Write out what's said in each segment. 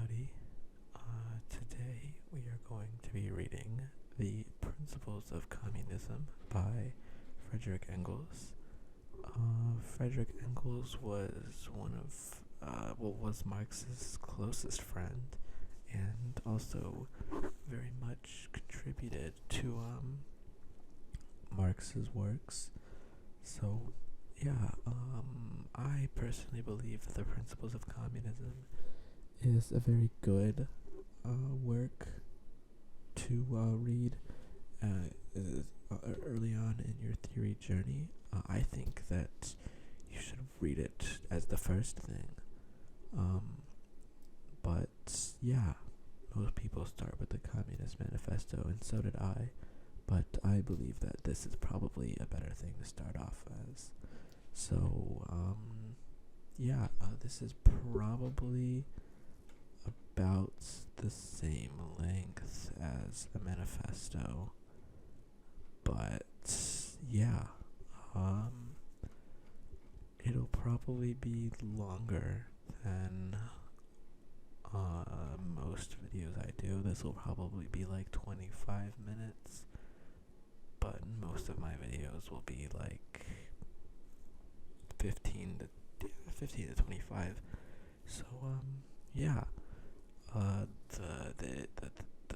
everybody. Today we are going to be reading The Principles of Communism by Frederick Engels. Frederick Engels was was Marx's closest friend and also very much contributed to Marx's works. So, I personally believe that The Principles of Communism is a very good work to read early on in your theory journey. I think that you should read it as the first thing. But most people start with the Communist Manifesto, and so did I. But I believe that this is probably a better thing to start off as. So, this is probably about the same length as the manifesto, but it'll probably be longer than most videos I do. This will probably be like 25 minutes, but most of my videos will be like 15 to 25. So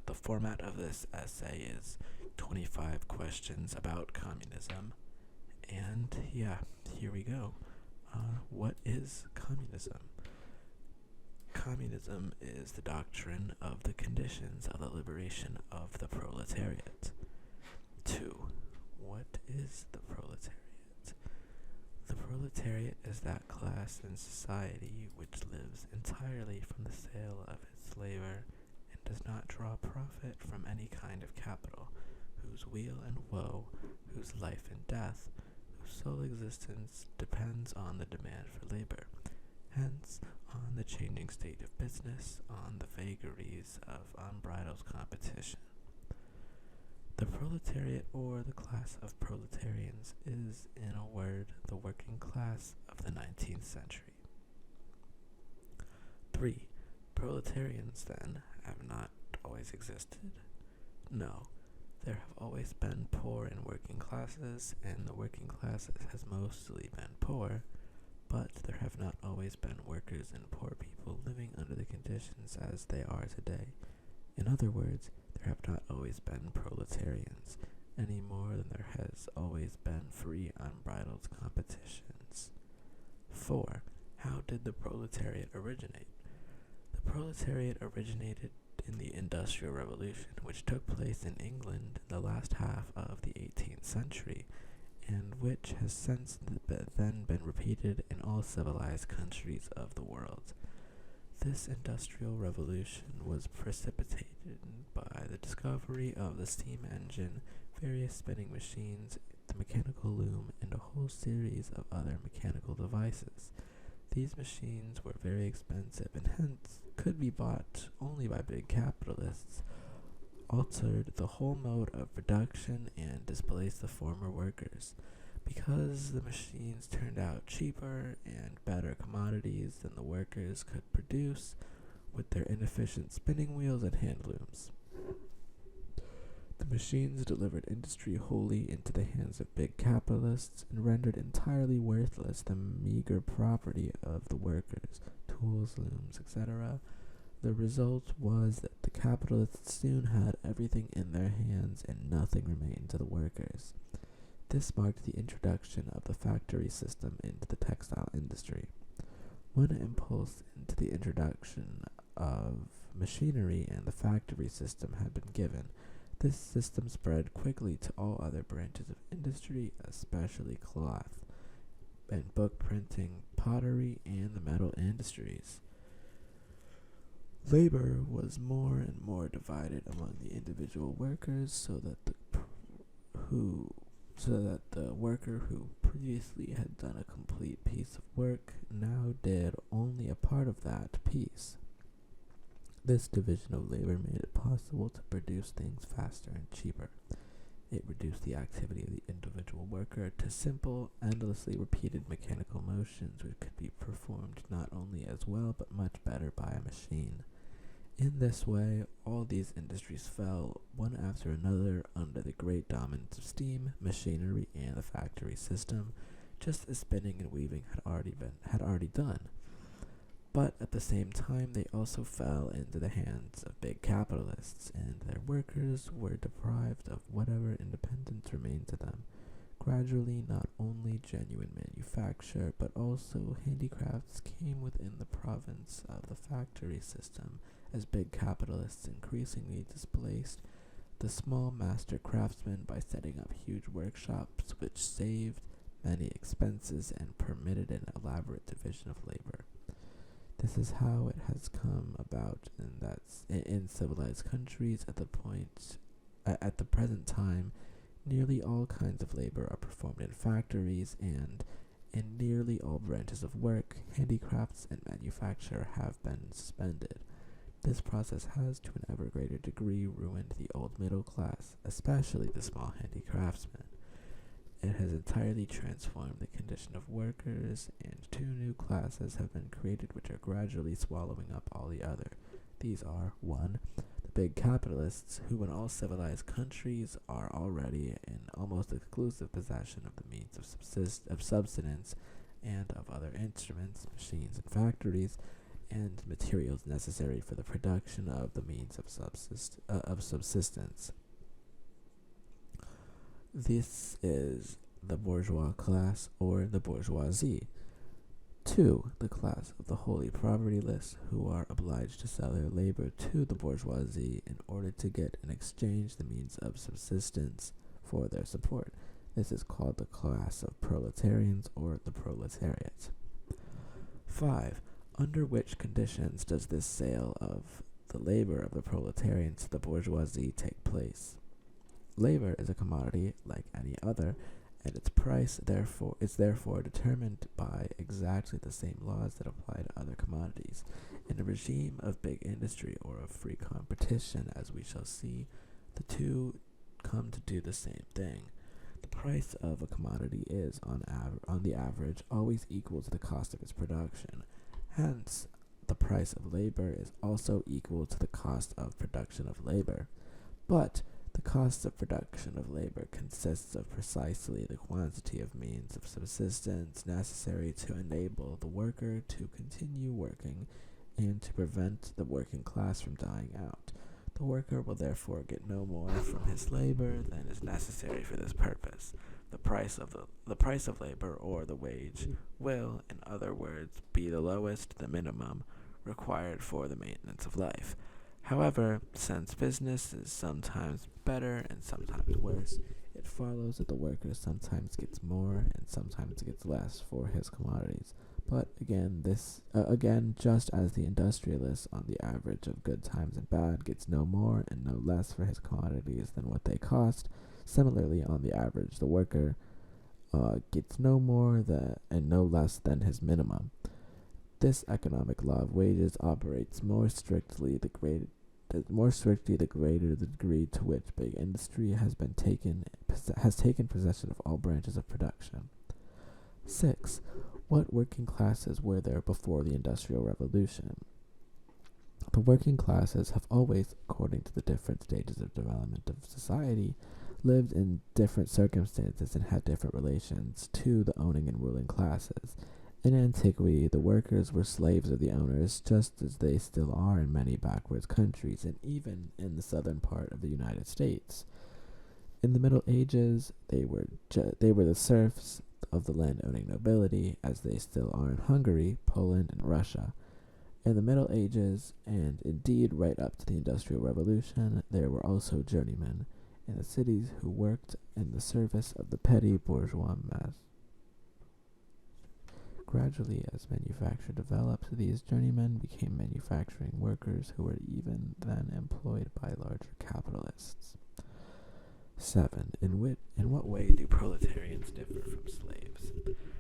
the format of this essay is 25 questions about communism, and here we go. What is communism? Communism is the doctrine of the conditions of the liberation of the proletariat. 2. What is the proletariat? The proletariat is that class in society which lives entirely from the sale of its labor and does not draw profit from any kind of capital, whose weal and woe, whose life and death, whose sole existence depends on the demand for labor, hence on the changing state of business, on the vagaries of unbridled competition. The proletariat, or the class of proletarians, is, in a word, the working class of the 19th century. 3. Proletarians, then, have not always existed? No. There have always been poor and working classes, and the working classes has mostly been poor, but there have not always been workers and poor people living under the conditions as they are today. In other words, there have not always been proletarians, any more than there has always been free, unbridled competitions. 4. How did the proletariat originate? The proletariat originated in the Industrial Revolution, which took place in England in the last half of the 18th century, and which has since then been repeated in all civilized countries of the world. This industrial revolution was precipitated by the discovery of the steam engine, various spinning machines, the mechanical loom, and a whole series of other mechanical devices. These machines were very expensive and hence could be bought only by big capitalists, altered the whole mode of production, and displaced the former workers. Because the machines turned out cheaper and better commodities than the workers could produce with their inefficient spinning wheels and hand looms. The machines delivered industry wholly into the hands of big capitalists and rendered entirely worthless the meager property of the workers, tools, looms, etc. The result was that the capitalists soon had everything in their hands and nothing remained to the workers. This marked the introduction of the factory system into the textile industry. One impulse into the introduction of machinery and the factory system had been given. This system spread quickly to all other branches of industry, especially cloth and book printing, pottery, and the metal industries. Labor was more and more divided among the individual workers, so that the worker who previously had done a complete piece of work now did only a part of that piece. This division of labor made it possible to produce things faster and cheaper. It reduced the activity of the individual worker to simple, endlessly repeated mechanical motions which could be performed not only as well but much better by a machine. In this way, all these industries fell, one after another, under the great dominance of steam, machinery, and the factory system, just as spinning and weaving had already done. But at the same time, they also fell into the hands of big capitalists, and their workers were deprived of whatever independence remained to them. Gradually, not only genuine manufacture, but also handicrafts came within the province of the factory system, as big capitalists increasingly displaced the small master craftsmen by setting up huge workshops which saved many expenses and permitted an elaborate division of labor. This is how it has come about in civilized countries at the present time. Nearly all kinds of labor are performed in factories, and in nearly all branches of work, handicrafts and manufacture have been suspended. This process has, to an ever greater degree, ruined the old middle class, especially the small handicraftsmen. It has entirely transformed the condition of workers, and two new classes have been created which are gradually swallowing up all the other. These are 1. The big capitalists, who in all civilized countries are already in almost exclusive possession of the means of subsistence and of other instruments, machines, and factories, and materials necessary for the production of the means of subsistence. This is the bourgeois class, or the bourgeoisie. 2. The class of the wholly propertyless, who are obliged to sell their labor to the bourgeoisie in order to get in exchange the means of subsistence for their support. This is called the class of proletarians, or the proletariat. 5. Under which conditions does this sale of the labor of the proletarians to the bourgeoisie take place? Labor is a commodity like any other, and its price is therefore determined by exactly the same laws that apply to other commodities. In a regime of big industry or of free competition, as we shall see, the two come to do the same thing. The price of a commodity is, on the average, always equal to the cost of its production. Hence, the price of labor is also equal to the cost of production of labor. But the cost of production of labor consists of precisely the quantity of means of subsistence necessary to enable the worker to continue working and to prevent the working class from dying out. The worker will therefore get no more from his labor than is necessary for this purpose. The price of labor, or the wage, will, in other words, be the lowest, the minimum, required for the maintenance of life. However, since business is sometimes better and sometimes worse, it follows that the worker sometimes gets more and sometimes gets less for his commodities. But again, just as the industrialist, on the average of good times and bad, gets no more and no less for his commodities than what they cost, similarly, on the average, the worker gets no more and no less than his minimum. This economic law of wages operates more strictly the greater the degree to which big industry has taken possession of all branches of production. 6. What working classes were there before the Industrial Revolution? The working classes have always, according to the different stages of development of society, lived in different circumstances and had different relations to the owning and ruling classes. In antiquity, the workers were slaves of the owners, just as they still are in many backward countries, and even in the southern part of the United States. In the Middle Ages, they were the serfs of the land-owning nobility, as they still are in Hungary, Poland, and Russia. In the Middle Ages, and indeed right up to the Industrial Revolution, there were also journeymen in the cities who worked in the service of the petty bourgeois mass. Gradually, as manufacture developed, these journeymen became manufacturing workers who were even then employed by larger capitalists. 7. In what way do proletarians differ from slaves?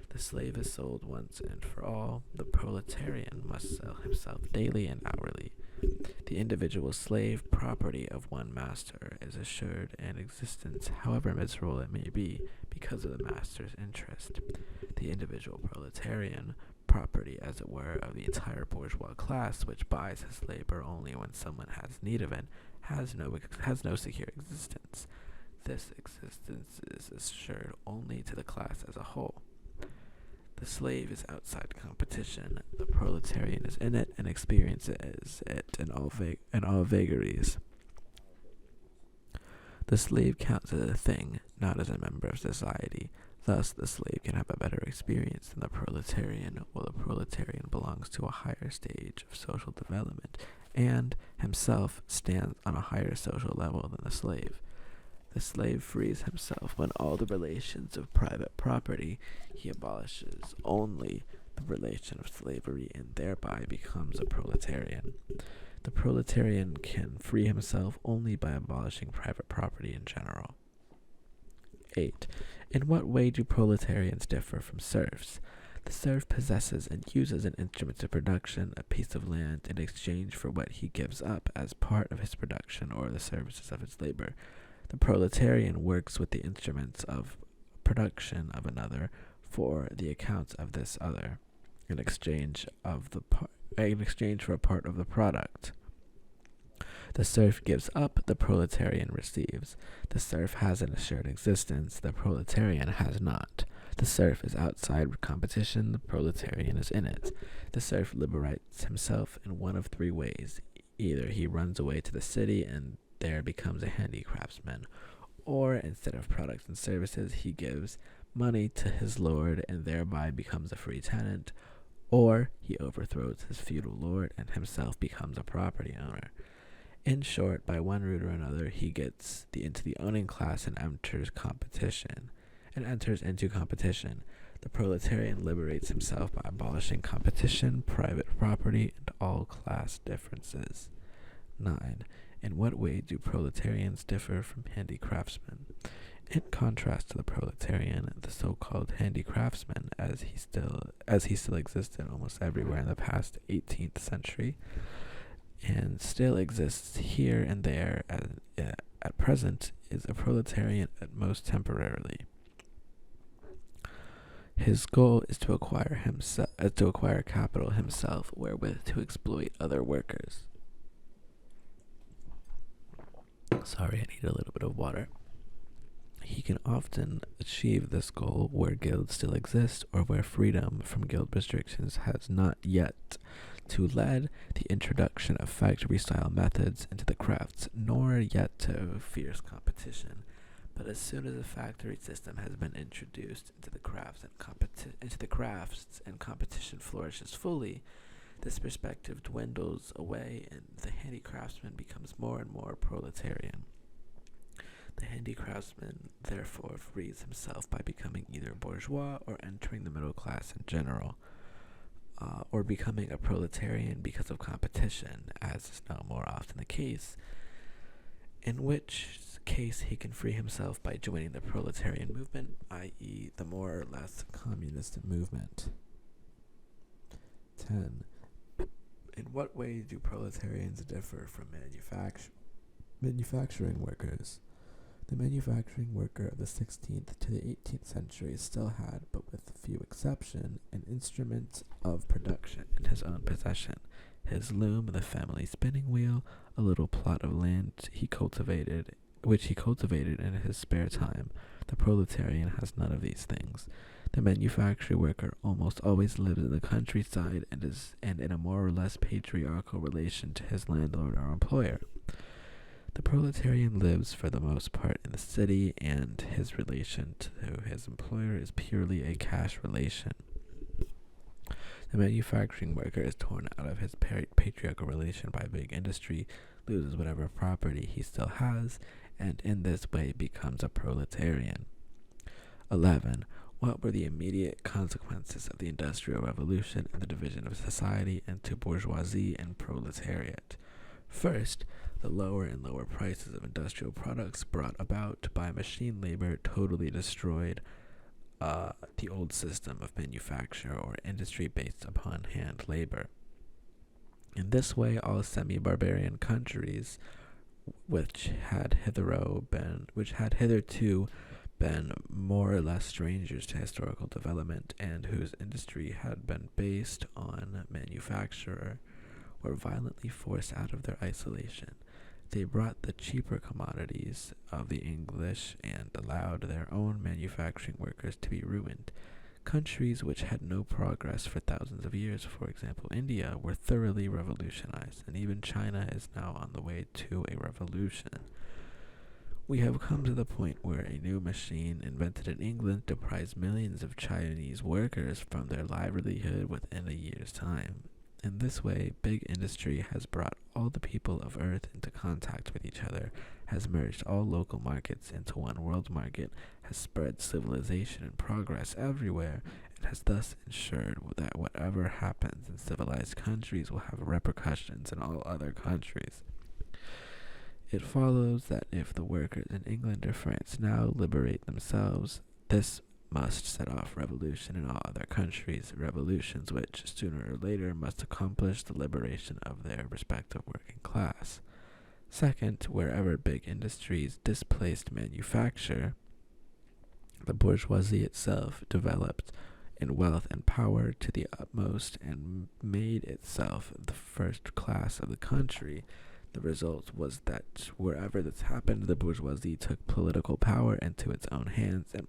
The slave is sold once and for all. The proletarian must sell himself daily and hourly. The individual slave, property of one master, is assured an existence, however miserable it may be, because of the master's interest. The individual proletarian, property, as it were, of the entire bourgeois class, which buys his labor only when someone has need of it, has no secure existence. This existence is assured only to the class as a whole. The slave is outside competition. The proletarian is in it and experiences it in all vagaries. The slave counts as a thing, not as a member of society. Thus, the slave can have a better experience than the proletarian, while the proletarian belongs to a higher stage of social development, and himself stands on a higher social level than the slave. The slave frees himself when all the relations of private property he abolishes only the relation of slavery and thereby becomes a proletarian. The proletarian can free himself only by abolishing private property in general. 8. In what way do proletarians differ from serfs? The serf possesses and uses an instrument of production, a piece of land, in exchange for what he gives up as part of his production or the services of his labor. The proletarian works with the instruments of production of another for the account of this other, in exchange for a part of the product. The serf gives up, the proletarian receives. The serf has an assured existence, the proletarian has not. The serf is outside competition, the proletarian is in it. The serf liberates himself in one of three ways. Either he runs away to the city and there becomes a handicraftsman, or instead of products and services, he gives money to his lord and thereby becomes a free tenant, or he overthrows his feudal lord and himself becomes a property owner. In short, by one route or another, he gets into the owning class and enters into competition. The proletarian liberates himself by abolishing competition, private property, and all class differences. 9. In what way do proletarians differ from handicraftsmen? In contrast to the proletarian, the so-called handicraftsman, as he still existed almost everywhere in the past 18th century, and still exists here and there at present, is a proletarian at most temporarily. His goal is to acquire capital himself, wherewith to exploit other workers. Sorry, I need a little bit of water. He can often achieve this goal where guilds still exist or where freedom from guild restrictions has not yet to led the introduction of factory-style methods into the crafts, nor yet to fierce competition. But as soon as a factory system has been introduced into the crafts and competition flourishes fully, this perspective dwindles away and the handicraftsman becomes more and more proletarian. The handicraftsman therefore frees himself by becoming either bourgeois or entering the middle class in general, or becoming a proletarian because of competition, as is now more often the case, in which case he can free himself by joining the proletarian movement, i.e. the more or less communist movement. 10. In what way do proletarians differ from manufacturing workers? The manufacturing worker of the 16th to the 18th century still had, but with few exception, an instrument of production in his own possession. His loom, the family spinning wheel, a little plot of land which he cultivated in his spare time. The proletarian has none of these things. The manufacturing worker almost always lives in the countryside and in a more or less patriarchal relation to his landlord or employer. The proletarian lives for the most part in the city, and his relation to his employer is purely a cash relation. The manufacturing worker is torn out of his patriarchal relation by big industry, loses whatever property he still has, and in this way becomes a proletarian. 11. What were the immediate consequences of the Industrial Revolution and the division of society into bourgeoisie and proletariat? First, the lower and lower prices of industrial products brought about by machine labor totally destroyed the old system of manufacture or industry based upon hand labor. In this way, all semi-barbarian countries which had hitherto been more or less strangers to historical development and whose industry had been based on manufacture, were violently forced out of their isolation. They brought the cheaper commodities of the English and allowed their own manufacturing workers to be ruined. Countries which had no progress for thousands of years, for example India, were thoroughly revolutionized, and even China is now on the way to a revolution. We have come to the point where a new machine invented in England deprives millions of Chinese workers from their livelihood within a year's time. In this way, big industry has brought all the people of Earth into contact with each other, has merged all local markets into one world market, has spread civilization and progress everywhere, and has thus ensured that whatever happens in civilized countries will have repercussions in all other countries. It follows that if the workers in England or France now liberate themselves, this must set off revolution in all other countries, revolutions which, sooner or later, must accomplish the liberation of their respective working class. Second, wherever big industries displaced manufacture, the bourgeoisie itself developed in wealth and power to the utmost and made itself the first class of the country. The result was that wherever this happened, the bourgeoisie took political power into its own hands and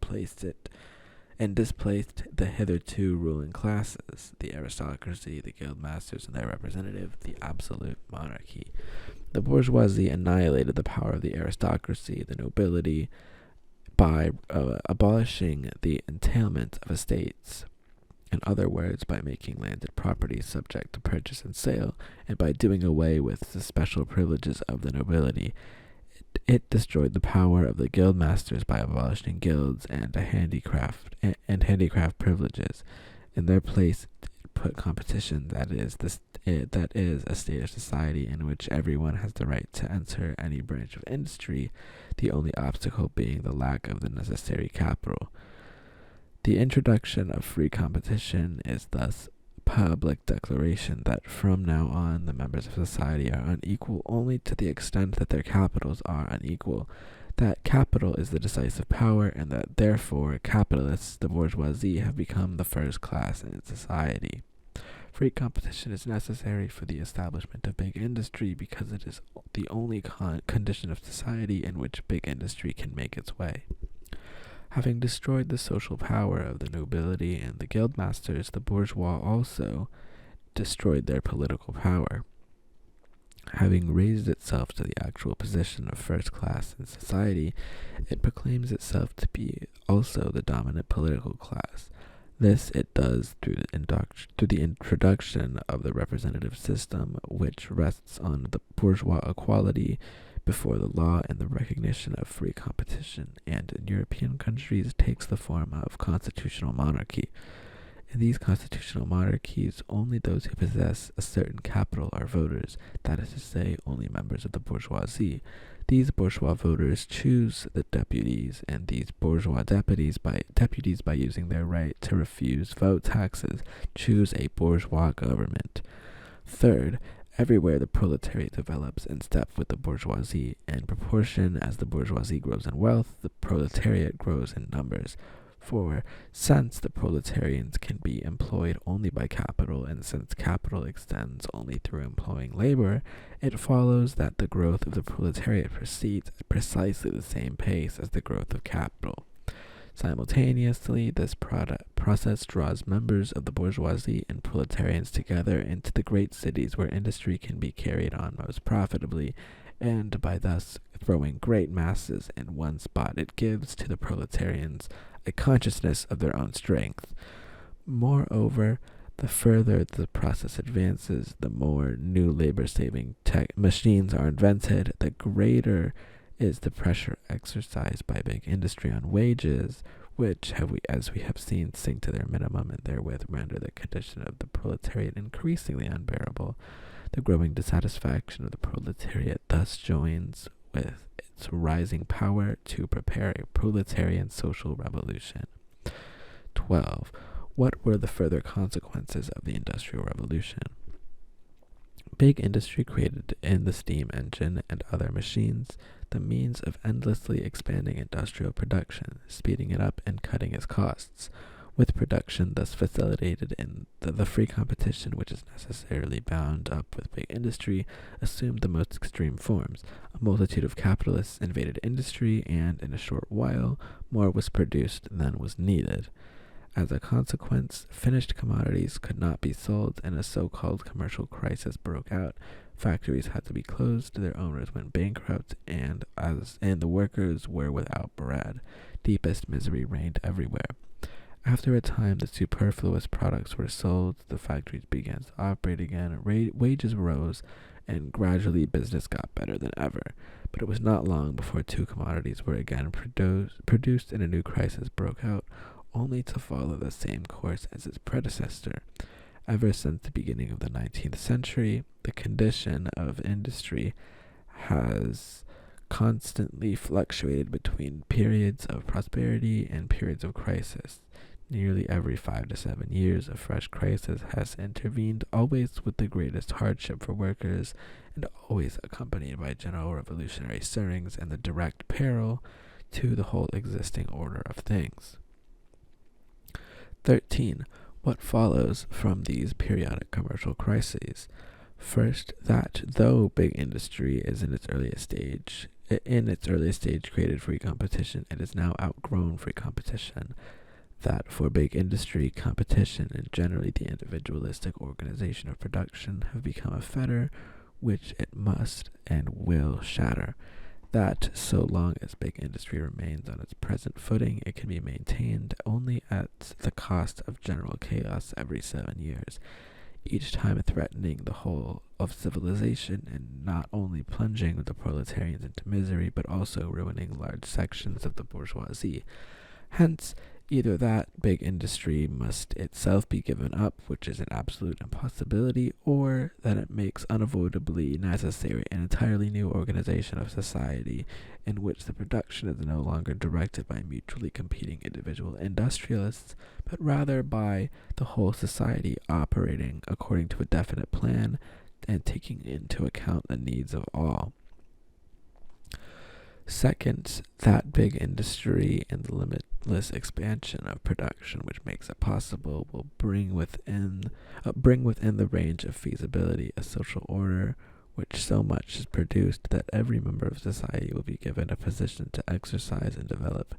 displaced the hitherto ruling classes, the aristocracy, the guild masters and their representative, the absolute monarchy. The bourgeoisie annihilated the power of the aristocracy, the nobility, by abolishing the entailment of estates. In other words, by making landed property subject to purchase and sale, and by doing away with the special privileges of the nobility. It destroyed the power of the guild masters by abolishing guilds and handicraft privileges. In their place, it put competition, that is a state of society in which everyone has the right to enter any branch of industry, the only obstacle being the lack of the necessary capital. The introduction of free competition is thus public declaration that from now on the members of society are unequal only to the extent that their capitals are unequal, that capital is the decisive power, and that therefore capitalists, the bourgeoisie, have become the first class in society. Free competition is necessary for the establishment of big industry because it is the only condition of society in which big industry can make its way. Having destroyed the social power of the nobility and the guild masters, the bourgeois also destroyed their political power. Having raised itself to the actual position of first class in society, it proclaims itself to be also the dominant political class. This it does through the introduction of the representative system, which rests on the bourgeois equality before the law and the recognition of free competition, and in European countries takes the form of constitutional monarchy. In these constitutional monarchies, only those who possess a certain capital are voters, that is to say, only members of the bourgeoisie. These bourgeois voters choose the deputies, and these bourgeois deputies by using their right to refuse vote taxes, choose a bourgeois government. Third, everywhere the proletariat develops in step with the bourgeoisie. In proportion as the bourgeoisie grows in wealth, the proletariat grows in numbers. For since the proletarians can be employed only by capital, and since capital extends only through employing labor, it follows that the growth of the proletariat proceeds at precisely the same pace as the growth of capital. Simultaneously, this process draws members of the bourgeoisie and proletarians together into the great cities where industry can be carried on most profitably, and by thus throwing great masses in one spot, it gives to the proletarians a consciousness of their own strength. Moreover, the further the process advances, the more new labor-saving machines are invented, the greater is the pressure exercised by big industry on wages, which, as we have seen, sink to their minimum and therewith render the condition of the proletariat increasingly unbearable. The growing dissatisfaction of the proletariat thus joins with its rising power to prepare a proletarian social revolution. 12. What were the further consequences of the Industrial Revolution? Big industry created in the steam engine and other machines the means of endlessly expanding industrial production, speeding it up and cutting its costs, with production thus facilitated in the free competition which is necessarily bound up with big industry assumed the most extreme forms. A multitude of capitalists invaded industry, and in a short while more was produced than was needed. As a consequence, finished commodities could not be sold, and a so-called commercial crisis broke out. Factories had to be closed, their owners went bankrupt, and the workers were without bread. Deepest misery reigned everywhere. After a time, the superfluous products were sold, the factories began to operate again, wages rose, and gradually business got better than ever. But it was not long before two commodities were again produced and a new crisis broke out, only to follow the same course as its predecessor. Ever since the beginning of the 19th century, the condition of industry has constantly fluctuated between periods of prosperity and periods of crisis. Nearly every 5 to 7 years, a fresh crisis has intervened, always with the greatest hardship for workers, and always accompanied by general revolutionary stirrings and the direct peril to the whole existing order of things. 13. What follows from these periodic commercial crises? First, that though big industry is in its earliest stage created free competition, it has now outgrown free competition. That for big industry, competition and generally the individualistic organization of production have become a fetter which it must and will shatter. That so long as big industry remains on its present footing, it can be maintained only at the cost of general chaos every 7 years, each time threatening the whole of civilization and not only plunging the proletarians into misery, but also ruining large sections of the bourgeoisie. Hence, either that big industry must itself be given up, which is an absolute impossibility, or that it makes unavoidably necessary an entirely new organization of society in which the production is no longer directed by mutually competing individual industrialists, but rather by the whole society operating according to a definite plan and taking into account the needs of all. Second, that big industry and the limitless expansion of production which makes it possible will bring within the range of feasibility a social order which so much is produced that every member of society will be given a position to exercise and develop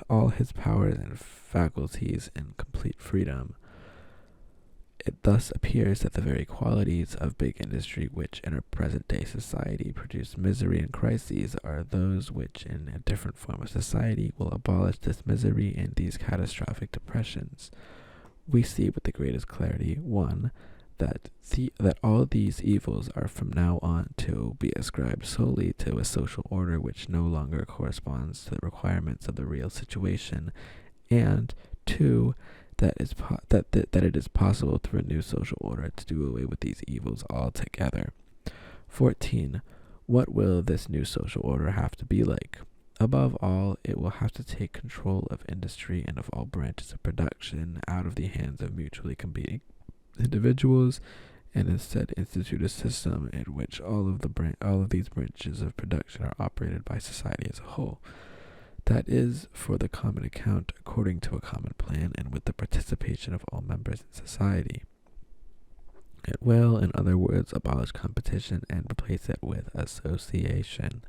all his powers and faculties in complete freedom. It thus appears that the very qualities of big industry which in our present-day society produce misery and crises are those which in a different form of society will abolish this misery and these catastrophic depressions. We see with the greatest clarity, 1, that all these evils are from now on to be ascribed solely to a social order which no longer corresponds to the requirements of the real situation, and 2, that it is possible through a new social order to do away with these evils altogether. 14. What will this new social order have to be like? Above all, it will have to take control of industry and of all branches of production out of the hands of mutually competing individuals, and instead institute a system in which all of these branches of production are operated by society as a whole. That is, for the common account, according to a common plan, and with the participation of all members in society. It will, in other words, abolish competition and replace it with association.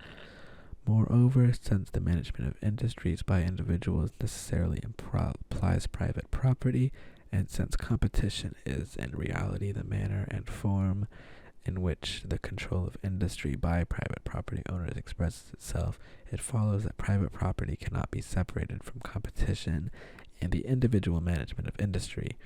Moreover, since the management of industries by individuals necessarily implies private property, and since competition is in reality the manner and form in which the control of industry by private property owners expresses itself, it follows that private property cannot be separated from competition and the individual management of industry.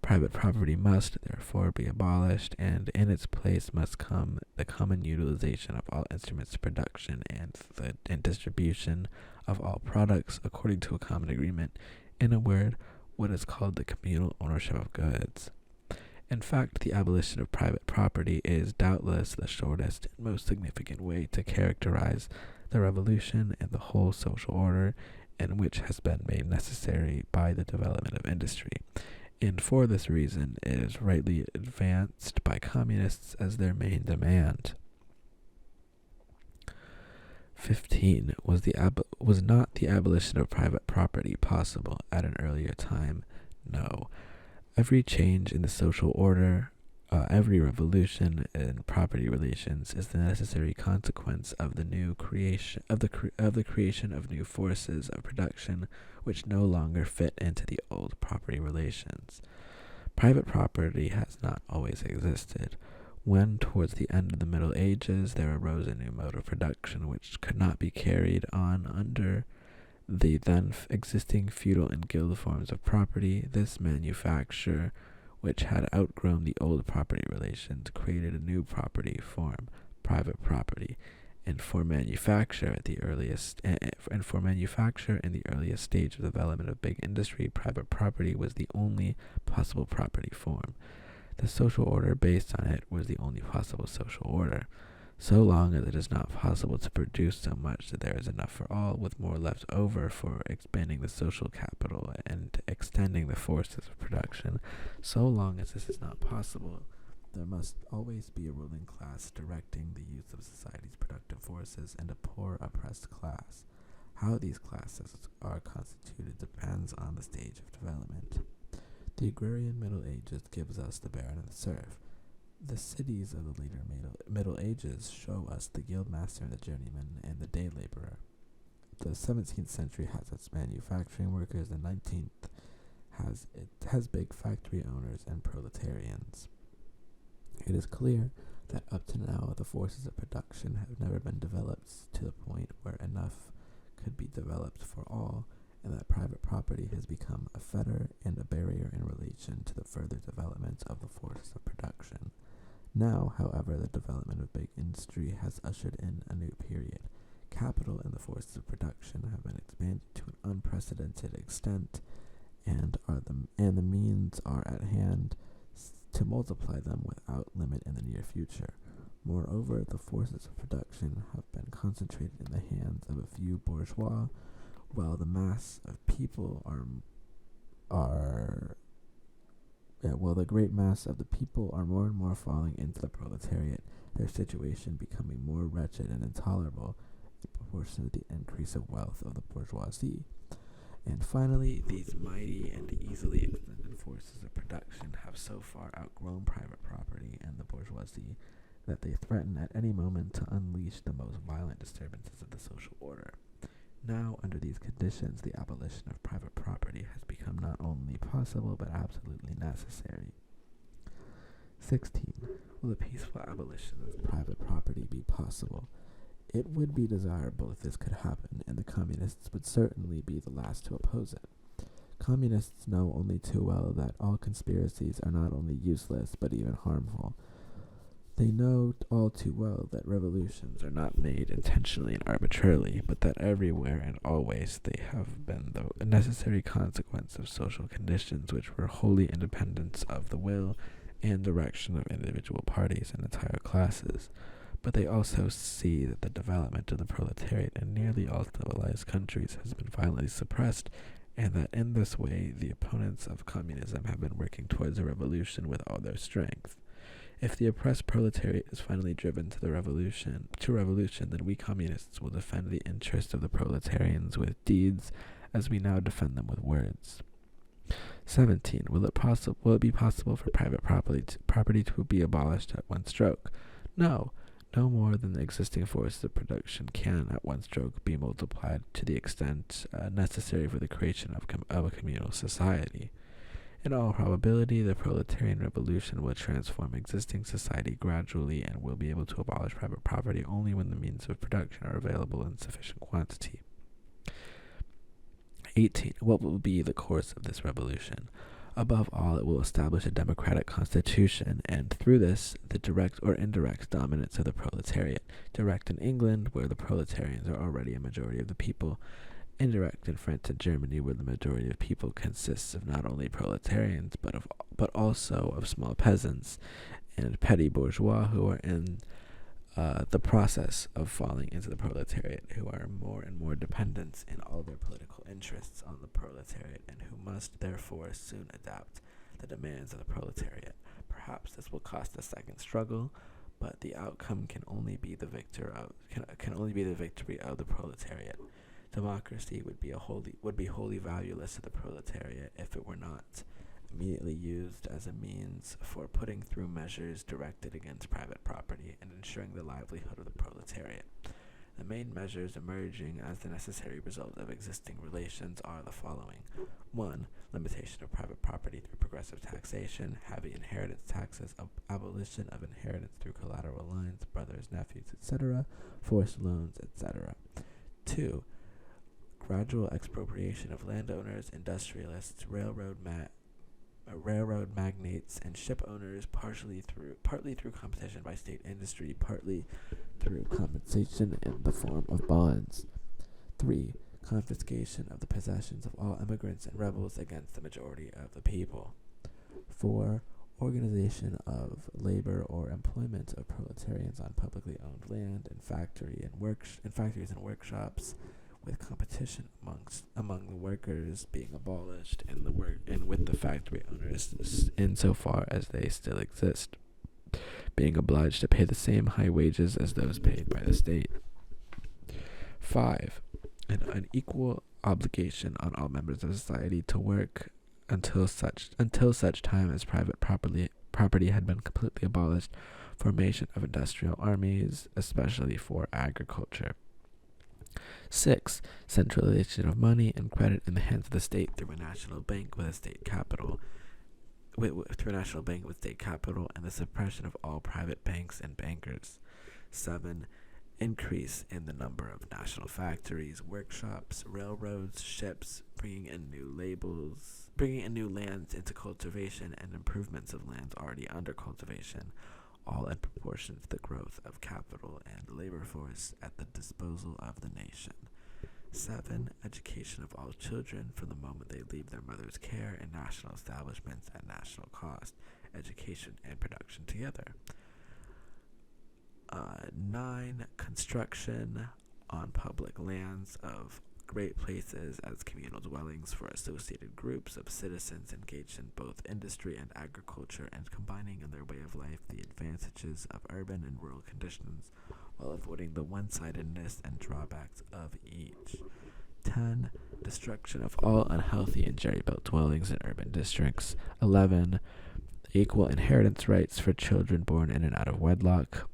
Private property must, therefore, be abolished, and in its place must come the common utilization of all instruments of production and distribution of all products according to a common agreement. In a word, what is called the communal ownership of goods. In fact, the abolition of private property is doubtless the shortest and most significant way to characterize the revolution and the whole social order, and which has been made necessary by the development of industry. and for this reason it is rightly advanced by communists as their main demand. 15. Was not the abolition of private property possible at an earlier time? No. Every change in the social order, every revolution in property relations is the necessary consequence of the new creation of the creation of new forces of production which no longer fit into the old property relations. Private property has not always existed. When, towards the end of the Middle Ages, there arose a new mode of production which could not be carried on under the then existing feudal and guild forms of property, this manufacture, which had outgrown the old property relations, created a new property form, private property, and for manufacture in the earliest stage of development of big industry, private property was the only possible property form. The social order based on it was the only possible social order. So long as it is not possible to produce so much that there is enough for all, with more left over for expanding the social capital and extending the forces of production, so long as this is not possible, there must always be a ruling class directing the use of society's productive forces and a poor oppressed class. How these classes are constituted depends on the stage of development. The agrarian Middle Ages gives us the baron and the serf. The cities of the later Middle Ages show us the guild master and the journeyman and the day laborer. The 17th century has its manufacturing workers. The 19th has big factory owners and proletarians. It is clear that up to now the forces of production have never been developed to the point where enough could be developed for all, and that private property has become a fetter and a barrier in relation to the further development of the forces of production. Now, however, the development of big industry has ushered in a new period. Capital and the forces of production have been expanded to an unprecedented extent, and the means are at hand to multiply them without limit in the near future. Moreover, the forces of production have been concentrated in the hands of a few bourgeois, while the mass of people while the great mass of the people are more and more falling into the proletariat, their situation becoming more wretched and intolerable in proportion to the increase of wealth of the bourgeoisie. And finally, these mighty and easily extended forces of production have so far outgrown private property and the bourgeoisie that they threaten at any moment to unleash the most violent disturbances of the social order. Now, under these conditions, the abolition of private property has become not only possible, but absolutely necessary. 16. Will a peaceful abolition of private property be possible? It would be desirable if this could happen, and the communists would certainly be the last to oppose it. Communists know only too well that all conspiracies are not only useless, but even harmful. They know all too well that revolutions are not made intentionally and arbitrarily, but that everywhere and always they have been the necessary consequence of social conditions which were wholly independent of the will and direction of individual parties and entire classes. But they also see that the development of the proletariat in nearly all civilized countries has been violently suppressed, and that in this way the opponents of communism have been working towards a revolution with all their strength. If the oppressed proletariat is finally driven to revolution, then we communists will defend the interests of the proletarians with deeds, as we now defend them with words. 17. Will it be possible for private property to be abolished at one stroke? No. No more than the existing forces of production can, at one stroke, be multiplied to the extent necessary for the creation of a communal society. In all probability, the proletarian revolution will transform existing society gradually and will be able to abolish private property only when the means of production are available in sufficient quantity. 18. What will be the course of this revolution? Above all, it will establish a democratic constitution, and through this, the direct or indirect dominance of the proletariat. Direct in England, where the proletarians are already a majority of the people. Indirect in France and Germany, where the majority of people consists of not only proletarians, but also of small peasants and petty bourgeois who are in the process of falling into the proletariat, who are more and more dependent in all their political interests on the proletariat, and who must therefore soon adapt the demands of the proletariat. Perhaps this will cost a second struggle, but the outcome can only be the victory of the proletariat. Democracy would be wholly valueless to the proletariat if it were not immediately used as a means for putting through measures directed against private property and ensuring the livelihood of the proletariat. The main measures emerging as the necessary result of existing relations are the following. 1. Limitation of private property through progressive taxation, heavy inheritance taxes, abolition of inheritance through collateral lines, brothers, nephews, etc., forced loans, etc. 2. Gradual expropriation of landowners, industrialists, railroad magnates, and ship owners, partly through competition by state industry, partly through compensation in the form of bonds. 3. Confiscation of the possessions of all immigrants and rebels against the majority of the people. 4. Organization of labor or employment of proletarians on publicly owned land and factories and workshops, with competition among the workers being abolished and with the factory owners, insofar as they still exist, being obliged to pay the same high wages as those paid by the state. 5. An unequal obligation on all members of society to work until such time as private property had been completely abolished. Formation of industrial armies, especially for agriculture. 6. Centralization of money and credit in the hands of the state through a national bank with state capital, and the suppression of all private banks and bankers. 7. Increase in the number of national factories, workshops, railroads, ships, bringing in new lands into cultivation, and improvements of lands already under cultivation, all in proportion to the growth of capital and labor force at the disposal of the nation. 7. Education of all children from the moment they leave their mother's care in national establishments at national cost, education and production together. 9. Construction on public lands of great places as communal dwellings for associated groups of citizens engaged in both industry and agriculture, and combining in their way of life the advantages of urban and rural conditions while avoiding the one-sidedness and drawbacks of each. 10. Destruction of all unhealthy and jerry-built dwellings in urban districts. 11. Equal inheritance rights for children born in and out of wedlock.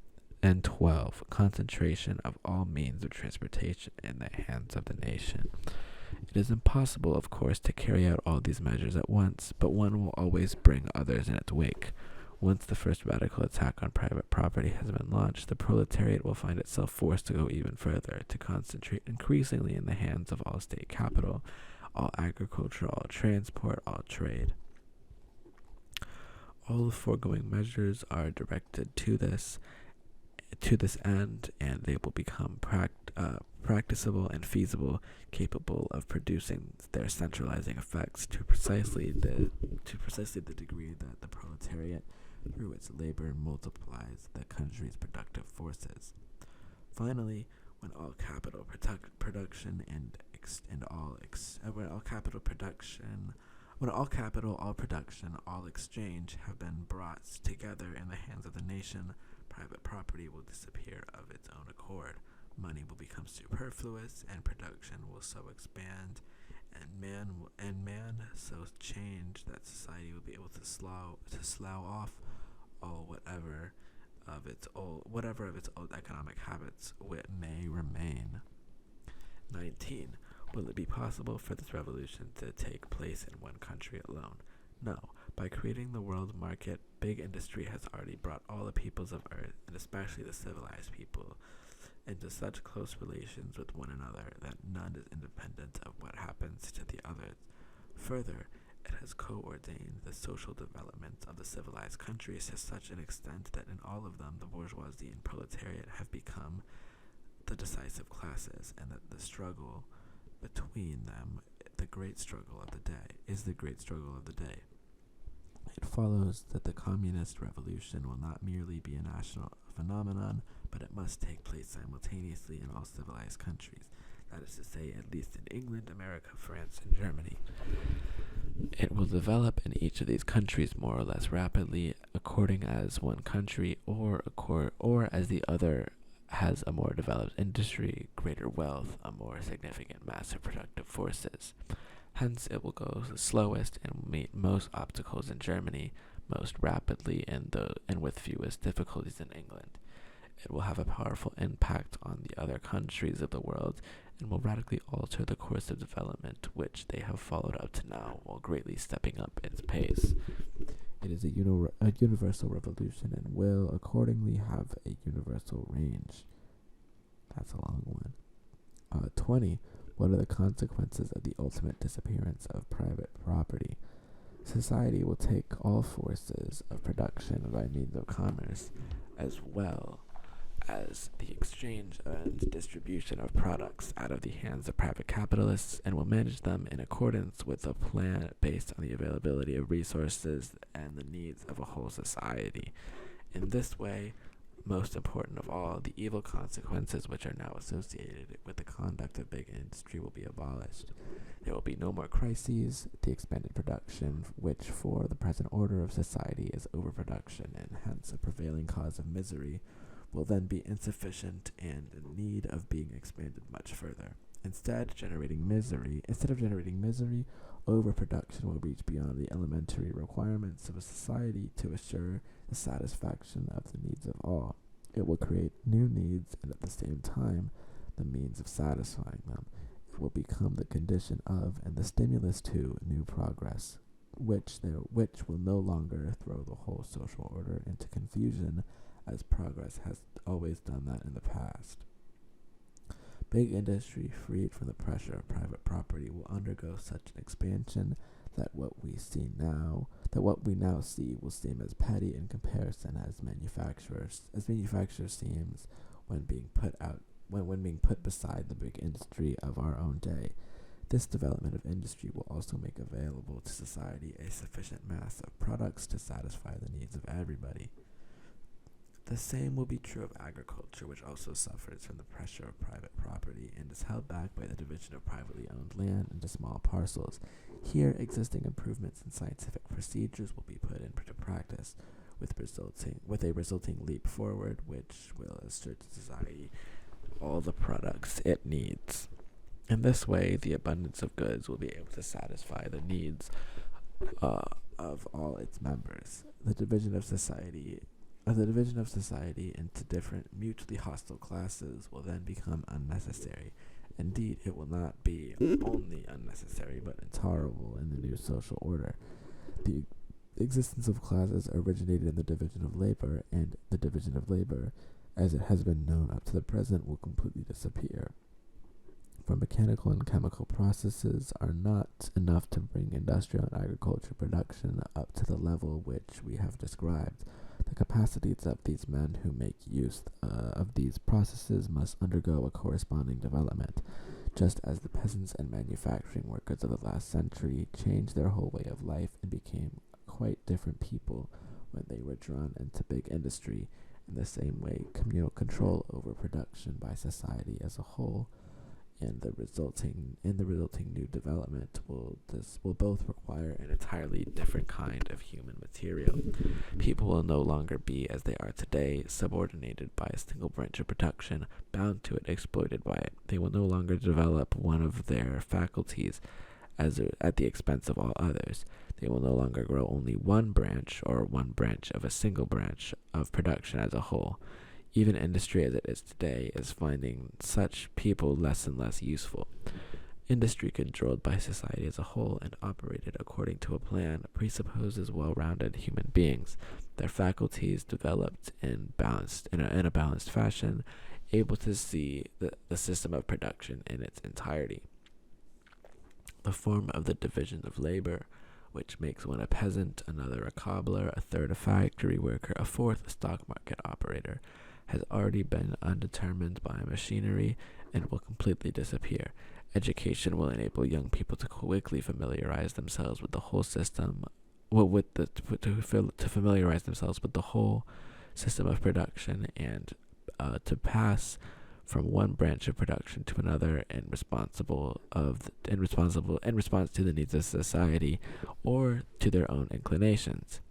And 12. Concentration of all means of transportation in the hands of the nation. It is impossible, of course, to carry out all these measures at once, but one will always bring others in its wake. Once the first radical attack on private property has been launched, the proletariat will find itself forced to go even further, to concentrate increasingly in the hands of all state capital, all agriculture, all transport, all trade. All the foregoing measures are directed to this end, and they will become practicable and feasible, capable of producing their centralizing effects to precisely the degree that the proletariat, through its labor, multiplies the country's productive forces. Finally, when all capital production, all exchange have been brought together in the hands of the nation, private property will disappear of its own accord. Money will become superfluous, and production will so expand, and man so change that society will be able to slough off whatever of its old economic habits may remain. 19. Will it be possible for this revolution to take place in one country alone? No. By creating the world market, big industry has already brought all the peoples of earth, and especially the civilized people, into such close relations with one another that none is independent of what happens to the others. Further, it has co-ordained the social development of the civilized countries to such an extent that in all of them the bourgeoisie and proletariat have become the decisive classes, and that the struggle between them, the great struggle of the day. It follows that the communist revolution will not merely be a national phenomenon, but it must take place simultaneously in all civilized countries. That is to say, at least in England, America, France, and Germany. It will develop in each of these countries more or less rapidly, according as one country or as the other has a more developed industry, greater wealth, a more significant mass of productive forces. Hence, it will go the slowest and meet most obstacles in Germany, most rapidly and with fewest difficulties in England. It will have a powerful impact on the other countries of the world and will radically alter the course of development which they have followed up to now, while greatly stepping up its pace. It is a universal revolution and will accordingly have a universal range. That's a long one. 20. What are the consequences of the ultimate disappearance of private property? Society will take all forces of production by means of commerce, as well as the exchange and distribution of products out of the hands of private capitalists, and will manage them in accordance with a plan based on the availability of resources and the needs of a whole society. In this way, most important of all, the evil consequences which are now associated with the conduct of big industry will be abolished. There will be no more crises. The expanded production, which for the present order of society is overproduction and hence a prevailing cause of misery, will then be insufficient and in need of being expanded much further. Instead of generating misery, overproduction will reach beyond the elementary requirements of a society to assure the satisfaction of the needs of all. It will create new needs and at the same time the means of satisfying them. It will become the condition of and the stimulus to new progress, which will no longer throw the whole social order into confusion, as progress has always done that in the past. Big industry, freed from the pressure of private property, will undergo such an expansion that what we now see will seem as petty in comparison as manufacture seems when being put beside the big industry of our own day. This development of industry will also make available to society a sufficient mass of products to satisfy the needs of everybody. The same will be true of agriculture, which also suffers from the pressure of private property and is held back by the division of privately owned land into small parcels. Here, existing improvements in scientific procedures will be put into practice, with a resulting leap forward, which will assert to society all the products it needs. In this way, the abundance of goods will be able to satisfy the needs of all its members. The division of society into different mutually hostile classes will then become unnecessary. Indeed, it will not be only unnecessary, but intolerable in the new social order. The existence of classes originated in the division of labor, and the division of labor, as it has been known up to the present, will completely disappear. For mechanical and chemical processes are not enough to bring industrial and agricultural production up to the level which we have described. The capacities of these men who make use of these processes must undergo a corresponding development, just as the peasants and manufacturing workers of the last century changed their whole way of life and became quite different people when they were drawn into big industry. In the same way, communal control over production by society as a whole and the resulting new development will both require an entirely different kind of human material. People will no longer be, as they are today, subordinated by a single branch of production, bound to it, exploited by it. They will no longer develop one of their faculties at the expense of all others. They will no longer grow only one branch of a single branch of production as a whole. Even industry as it is today is finding such people less and less useful. Industry controlled by society as a whole and operated according to a plan presupposes well-rounded human beings, their faculties developed in a balanced fashion, able to see the system of production in its entirety. The form of the division of labor, which makes one a peasant, another a cobbler, a third a factory worker, a fourth a stock market operator, has already been undetermined by machinery and will completely disappear. Education will enable young people to quickly familiarize themselves with the whole system, to familiarize themselves with the whole system of production and to pass from one branch of production to another in response to the needs of society or to their own inclinations.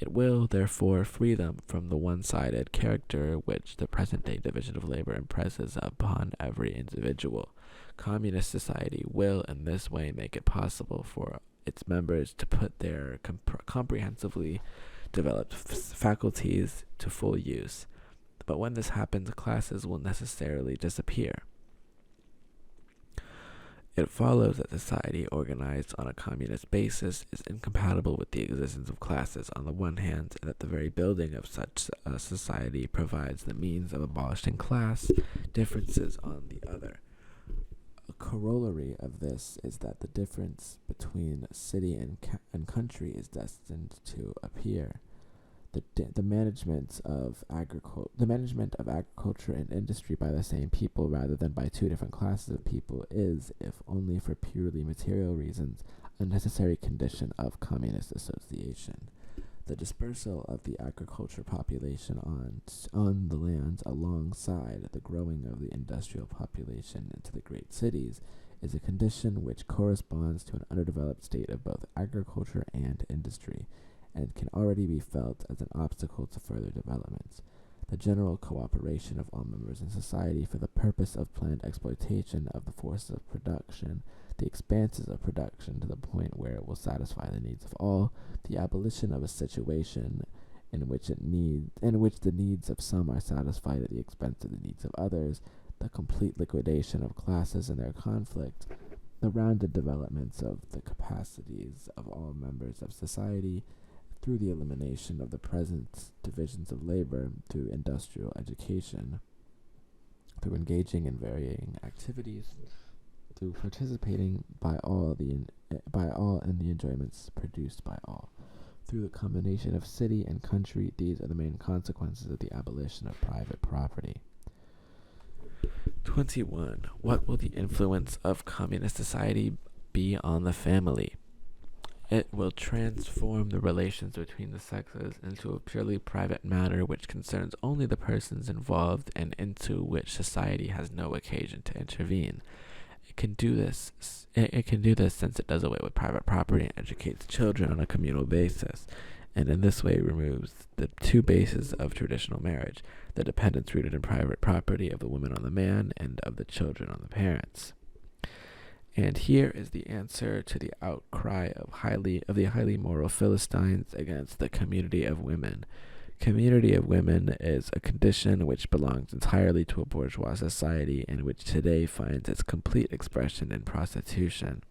It will, therefore, free them from the one-sided character which the present-day division of labor impresses upon every individual. Communist society will, in this way, make it possible for its members to put their comprehensively developed faculties to full use. But when this happens, classes will necessarily disappear. It follows that society organized on a communist basis is incompatible with the existence of classes on the one hand, and that the very building of such a society provides the means of abolishing class differences on the other. A corollary of this is that the difference between city and country is destined to appear. The management of agriculture and industry by the same people rather than by two different classes of people is, if only for purely material reasons, a necessary condition of communist association. The dispersal of the agriculture population on the lands alongside the growing of the industrial population into the great cities is a condition which corresponds to an underdeveloped state of both agriculture and industry, and can already be felt as an obstacle to further developments. The general cooperation of all members in society for the purpose of planned exploitation of the forces of production, the expanses of production to the point where it will satisfy the needs of all, the abolition of a situation in which the needs of some are satisfied at the expense of the needs of others, the complete liquidation of classes and their conflict, the rounded developments of the capacities of all members of society, through the elimination of the present divisions of labor, through industrial education, through engaging in varying activities, through participating by all in the enjoyments produced by all. Through the combination of city and country, these are the main consequences of the abolition of private property. 21. What will the influence of communist society be on the family? It will transform the relations between the sexes into a purely private matter which concerns only the persons involved and into which society has no occasion to intervene. It can do this since it does away with private property and educates children on a communal basis, and in this way removes the two bases of traditional marriage, the dependence rooted in private property of the woman on the man and of the children on the parents. And here is the answer to the outcry of the highly moral Philistines against the community of women. Community of women is a condition which belongs entirely to a bourgeois society and which today finds its complete expression in prostitution.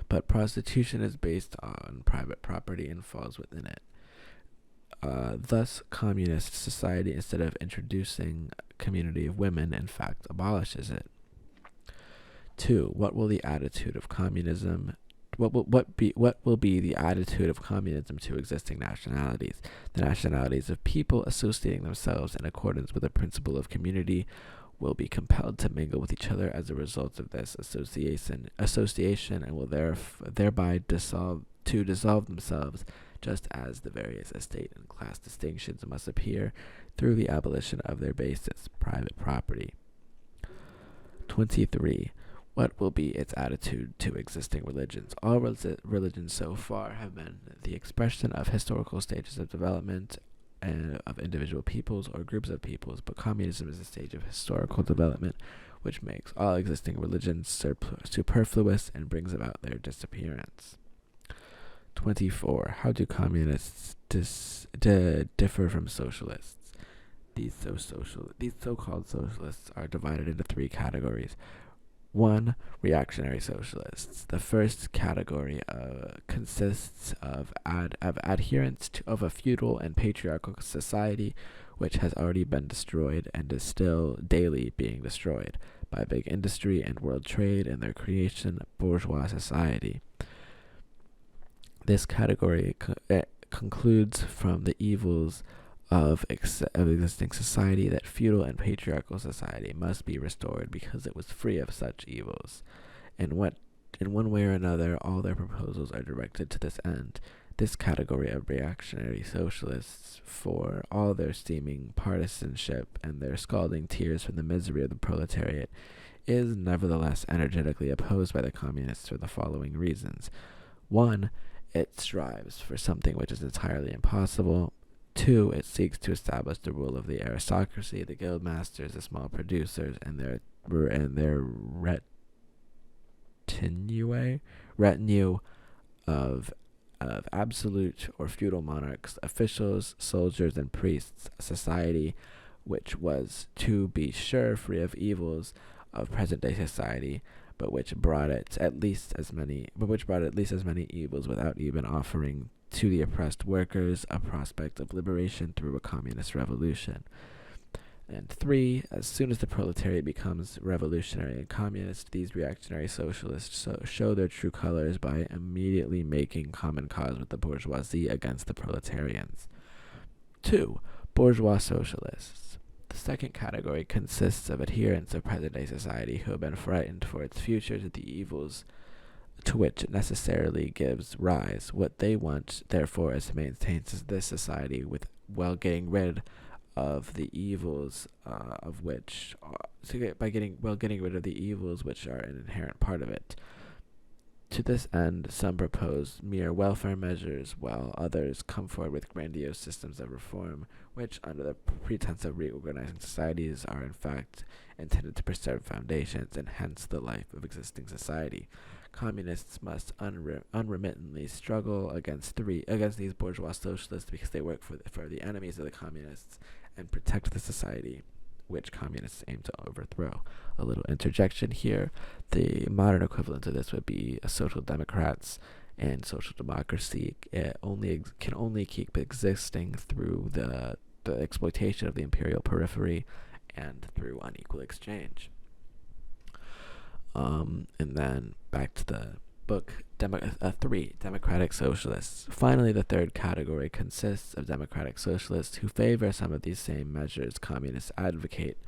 But prostitution is based on private property and falls within it. Thus, communist society, instead of introducing community of women, in fact abolishes it. 2. What will be the attitude of communism to existing nationalities? The nationalities of people associating themselves in accordance with the principle of community will be compelled to mingle with each other as a result of this association and will thereby dissolve themselves, just as the various estate and class distinctions must appear through the abolition of their basis, private property. 23. What will be its attitude to existing religions? All religions so far have been the expression of historical stages of development and of individual peoples or groups of peoples, but communism is a stage of historical development which makes all existing religions superfluous and brings about their disappearance. 24. How do communists differ from socialists? These so-called socialists are divided into three categories. 1. Reactionary socialists. The first category consists of adherents of a feudal and patriarchal society which has already been destroyed and is still daily being destroyed by big industry and world trade and their creation, bourgeois society. This category concludes from the evils of existing society that feudal and patriarchal society must be restored because it was free of such evils. In one way or another, all their proposals are directed to this end. This category of reactionary socialists, for all their steaming partisanship and their scalding tears from the misery of the proletariat, is nevertheless energetically opposed by the communists for the following reasons. 1. It strives for something which is entirely impossible. 2. It seeks to establish the rule of the aristocracy, the guild masters, the small producers, and their retinue of absolute or feudal monarchs, officials, soldiers, and priests, a society which was, to be sure, free of evils of present-day society, but which brought at least as many evils without even offering to the oppressed workers a prospect of liberation through a communist revolution. And 3, as soon as the proletariat becomes revolutionary and communist, these reactionary socialists show their true colors by immediately making common cause with the bourgeoisie against the proletarians. 2. Bourgeois socialists. The second category consists of adherents of present-day society who have been frightened for its future to the evils to which it necessarily gives rise. What they want, therefore, is to maintain this society while getting rid of the evils getting rid of the evils which are an inherent part of it. To this end, some propose mere welfare measures, while others come forward with grandiose systems of reform, which, under the pretense of reorganizing societies, are in fact intended to preserve foundations and hence the life of existing society. Communists must unremittingly struggle against these bourgeois socialists because they work for the enemies of the communists and protect the society which communists aim to overthrow. A little interjection here. The modern equivalent of this would be social democrats, and social democracy can only keep existing through the exploitation of the imperial periphery and through unequal exchange. And then back to the book, 3. Democratic socialists. Finally, the third category consists of democratic socialists who favor some of these same measures communists advocate,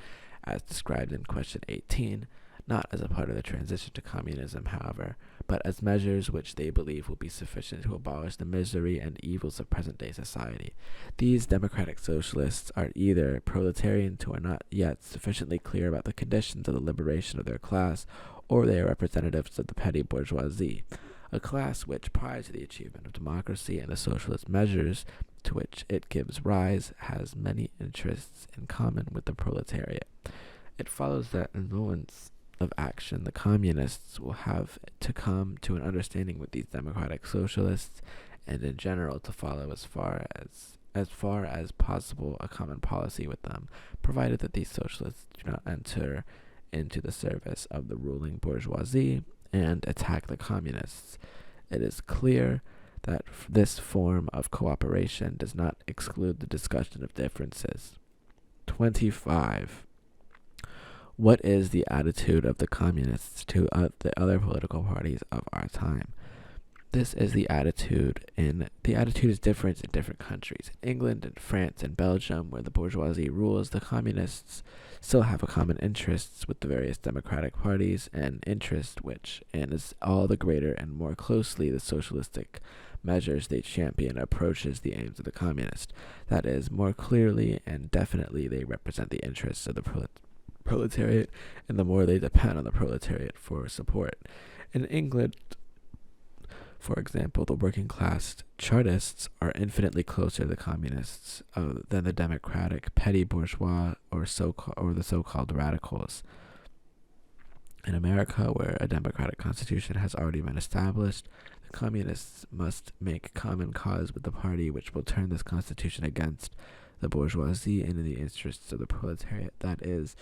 as described in question 18, not as a part of the transition to communism, however, but as measures which they believe will be sufficient to abolish the misery and evils of present-day society. These democratic socialists are either proletarians who are not yet sufficiently clear about the conditions of the liberation of their class, or they are representatives of the petty bourgeoisie, a class which, prior to the achievement of democracy and the socialist measures to which it gives rise, has many interests in common with the proletariat. It follows that in moments of action, the communists will have to come to an understanding with these democratic socialists, and in general to follow as far as possible a common policy with them, provided that these socialists do not enter into the service of the ruling bourgeoisie and attack the communists. It is clear that this form of cooperation does not exclude the discussion of differences. 25. What is the attitude of the communists to the other political parties of our time? This is the attitude is different in different countries. In England and France and Belgium, where the bourgeoisie rules, the communists still have a common interests with the various democratic parties, an interest which, and is all the greater and more closely the socialistic measures they champion approaches the aims of the communist. That is, more clearly and definitely they represent the interests of the proletariat, and the more they depend on the proletariat for support. In England, for example, the working class Chartists are infinitely closer to the communists than the democratic petty bourgeois or the so-called radicals. In America, where a democratic constitution has already been established, the communists must make common cause with the party which will turn this constitution against the bourgeoisie and in the interests of the proletariat, that is,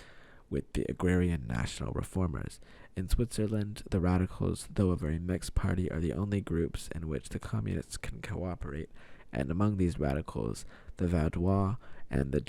with the agrarian national reformers. In Switzerland, the radicals, though a very mixed party, are the only groups in which the communists can cooperate, and among these radicals, the Vaudois and the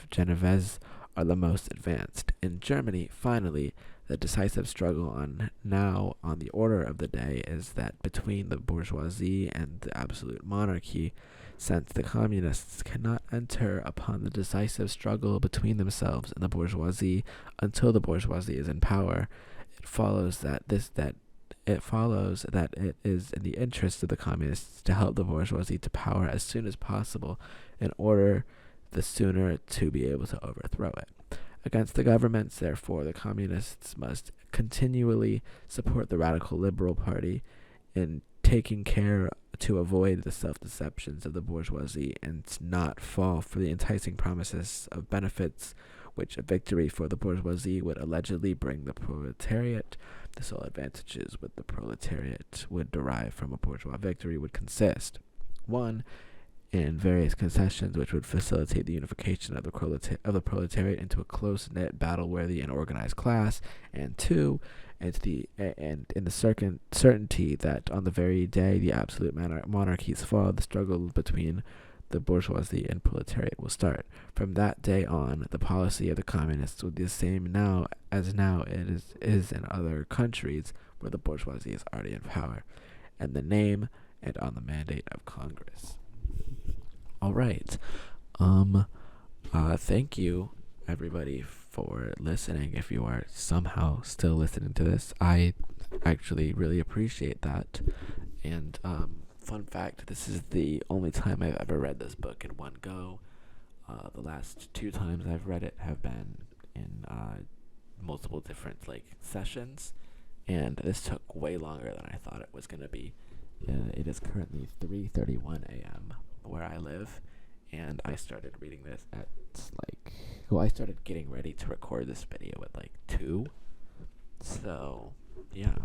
Genevese are the most advanced. In Germany, finally, the decisive struggle on the order of the day is that between the bourgeoisie and the absolute monarchy, since the communists cannot enter upon the decisive struggle between themselves and the bourgeoisie until the bourgeoisie is in power. It follows that it follows that it is in the interest of the communists to help the bourgeoisie to power as soon as possible in order the sooner to be able to overthrow it. Against the governments, therefore, the communists must continually support the radical liberal party in taking care to avoid the self-deceptions of the bourgeoisie and not fall for the enticing promises of benefits which a victory for the bourgeoisie would allegedly bring the proletariat. The sole advantages which the proletariat would derive from a bourgeois victory would consist: 1. In various concessions which would facilitate the unification of the proletariat into a close-knit, battle-worthy, and organized class, and 2. In the certainty that on the very day the absolute monarchies fall, the struggle between the bourgeoisie and proletariat will start. From that day on, the policy of the communists will be the same now it is in other countries where the bourgeoisie is already in power, and the name and on the mandate of Congress. All right. Thank you, everybody, for listening. If you are somehow still listening to this, I actually really appreciate that. And fun fact, this is the only time I've ever read this book in one go. The last 2 times I've read it have been in multiple different sessions, and this took way longer than I thought it was going to be. It is currently 3:31 a.m. where I live, and I started reading this at I started getting ready to record this video at 2. So yeah,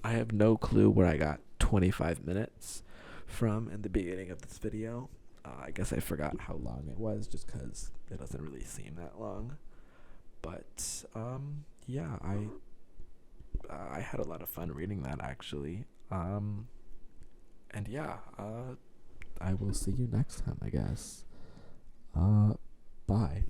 I have no clue where I got 25 minutes from in the beginning of this video. I guess I forgot how long it was just because it doesn't really seem that long. But yeah, I had a lot of fun reading that actually. And yeah, I will see you next time, I guess. Bye.